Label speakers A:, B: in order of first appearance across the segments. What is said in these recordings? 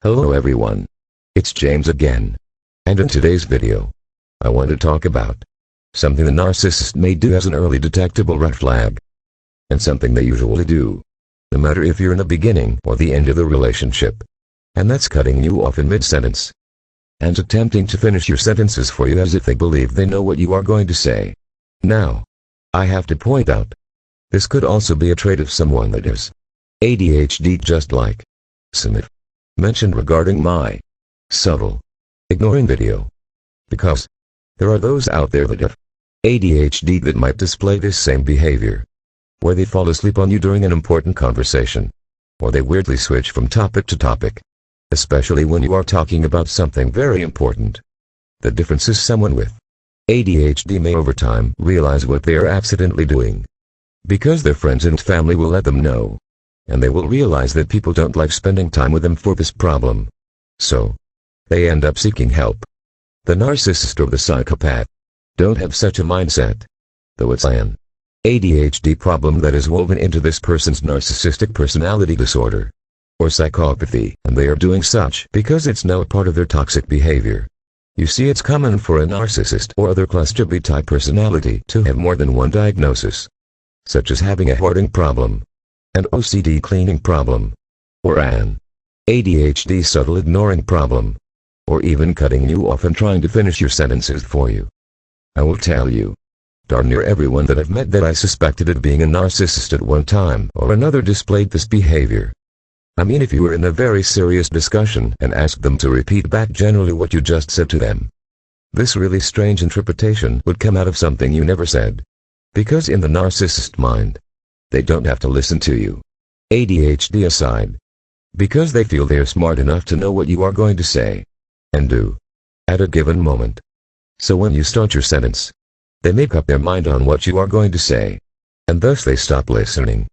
A: Hello everyone. It's James again. And in today's video, I want to talk about something the narcissist may do as an early detectable red flag. And something they usually do, no matter if you're in the beginning or the end of the relationship. And that's cutting you off in mid-sentence. And attempting to finish your sentences for you as if they believe they know what you are going to say. Now, I have to point out, this could also be a trait of someone that has ADHD, just like Smith mentioned regarding my subtle ignoring video. Because there are those out there that have ADHD that might display this same behavior, where they fall asleep on you during an important conversation, or they weirdly switch from topic to topic, especially when you are talking about something very important. The difference is someone with ADHD may over time realize what they are accidentally doing, because their friends and family will let them know. And they will realize that people don't like spending time with them for this problem. So, they end up seeking help. The narcissist or the psychopath don't have such a mindset, though it's an ADHD problem that is woven into this person's narcissistic personality disorder, or psychopathy, and they are doing such because it's now a part of their toxic behavior. You see, it's common for a narcissist or other cluster B type personality to have more than one diagnosis, such as having a hoarding problem, an OCD cleaning problem, or an ADHD subtle ignoring problem, or even cutting you off and trying to finish your sentences for you. I will tell you, darn near everyone that I've met that I suspected of being a narcissist at one time or another displayed this behavior. I mean, if you were in a very serious discussion and asked them to repeat back generally what you just said to them, this really strange interpretation would come out of something you never said. Because in the narcissist mind, they don't have to listen to you, ADHD aside, because they feel they are smart enough to know what you are going to say and do at a given moment. So when you start your sentence, they make up their mind on what you are going to say, and thus they stop listening,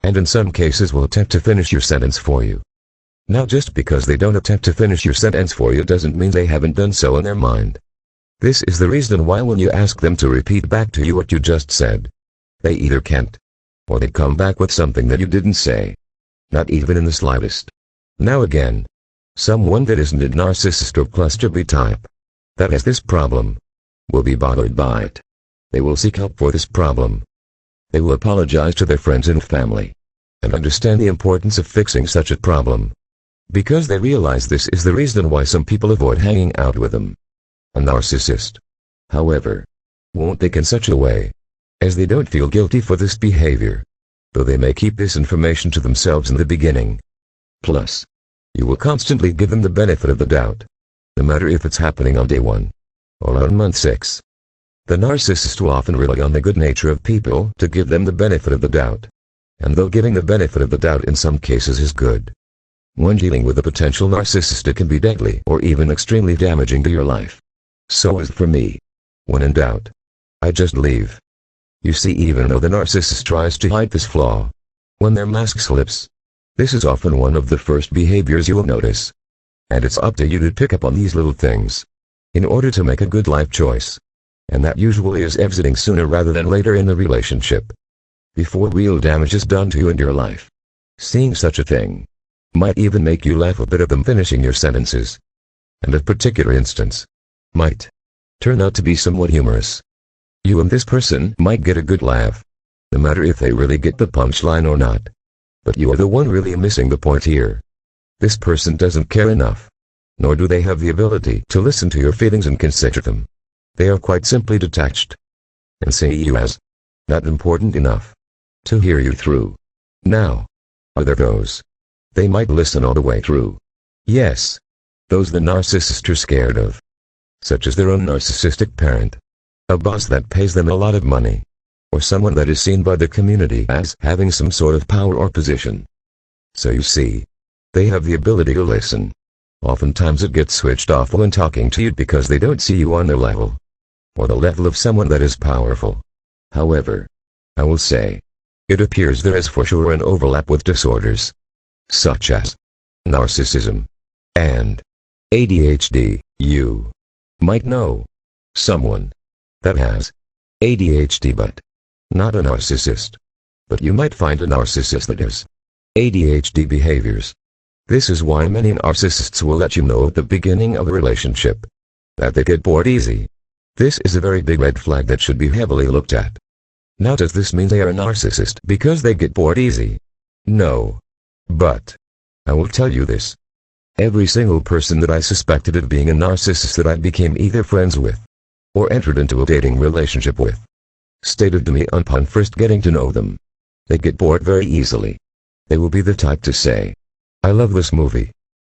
A: and in some cases will attempt to finish your sentence for you. Now, just because they don't attempt to finish your sentence for you doesn't mean they haven't done so in their mind. This is the reason why when you ask them to repeat back to you what you just said, they either can't, or they come back with something that you didn't say. Not even in the slightest. Now again, someone that isn't a narcissist or cluster B type, that has this problem, will be bothered by it. They will seek help for this problem. They will apologize to their friends and family, and understand the importance of fixing such a problem, because they realize this is the reason why some people avoid hanging out with them. A narcissist, however, won't think in such a way, as they don't feel guilty for this behavior, though they may keep this information to themselves in the beginning. Plus, you will constantly give them the benefit of the doubt, no matter if it's happening on day 1 or on month 6. The narcissist will often rely on the good nature of people to give them the benefit of the doubt. And though giving the benefit of the doubt in some cases is good, when dealing with a potential narcissist it can be deadly or even extremely damaging to your life. So is it for me. When in doubt, I just leave. You see, even though the narcissist tries to hide this flaw, when their mask slips, this is often one of the first behaviors you will notice. And it's up to you to pick up on these little things, in order to make a good life choice. And that usually is exiting sooner rather than later in the relationship, before real damage is done to you and your life. Seeing such a thing might even make you laugh a bit at them finishing your sentences. And a particular instance might turn out to be somewhat humorous. You and this person might get a good laugh, no matter if they really get the punchline or not. But you are the one really missing the point here. This person doesn't care enough, nor do they have the ability to listen to your feelings and consider them. They are quite simply detached, and see you as not important enough to hear you through. Now, are there those? They might listen all the way through. Yes, those the narcissist are scared of, such as their own narcissistic parent, a boss that pays them a lot of money, or someone that is seen by the community as having some sort of power or position. So you see, they have the ability to listen. Oftentimes it gets switched off when talking to you because they don't see you on their level, or the level of someone that is powerful. However, I will say, it appears there is for sure an overlap with disorders, such as narcissism and ADHD. You might know someone that has ADHD but not a narcissist. But you might find a narcissist that has ADHD behaviors. This is why many narcissists will let you know at the beginning of a relationship that they get bored easy. This is a very big red flag that should be heavily looked at. Now, does this mean they are a narcissist because they get bored easy? No. But I will tell you this. Every single person that I suspected of being a narcissist that I became either friends with or entered into a dating relationship with stated to me upon first getting to know them, they get bored very easily. They will be the type to say, "I love this movie.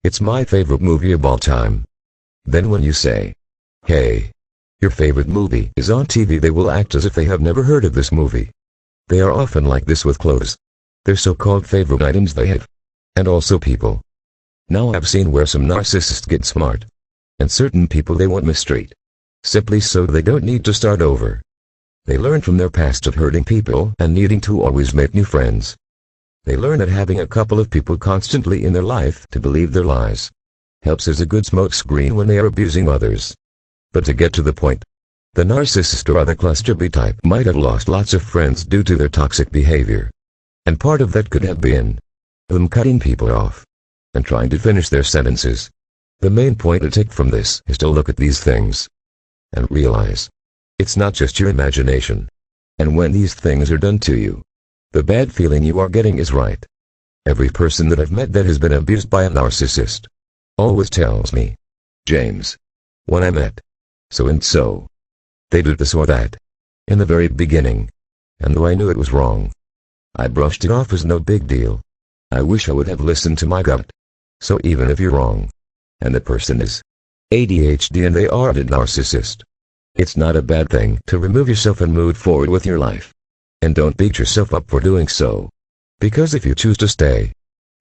A: It's my favorite movie of all time." Then when you say, "Hey, your favorite movie is on TV," they will act as if they have never heard of this movie. They are often like this with clothes. Their so-called favorite items they have. And also people. Now I've seen where some narcissists get smart. And certain people they won't mistreat. Simply so they don't need to start over. They learn from their past of hurting people and needing to always make new friends. They learn that having a couple of people constantly in their life to believe their lies helps as a good smokescreen when they are abusing others. But to get to the point, the narcissist or other cluster B type might have lost lots of friends due to their toxic behavior. And part of that could have been them cutting people off and trying to finish their sentences. The main point to take from this is to look at these things and realize it's not just your imagination. And when these things are done to you, the bad feeling you are getting is right. Every person that I've met that has been abused by a narcissist always tells me, "James, when I met so and so, they did this or that in the very beginning. And though I knew it was wrong, I brushed it off as no big deal. I wish I would have listened to my gut." So even if you're wrong, and the person is ADHD and they are a narcissist, it's not a bad thing to remove yourself and move forward with your life. And don't beat yourself up for doing so. Because if you choose to stay,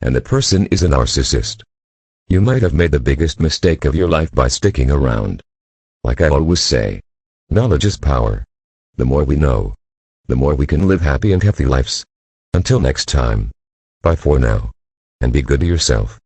A: and the person is a narcissist, you might have made the biggest mistake of your life by sticking around. Like I always say, knowledge is power. The more we know, the more we can live happy and healthy lives. Until next time. Bye for now. And be good to yourself.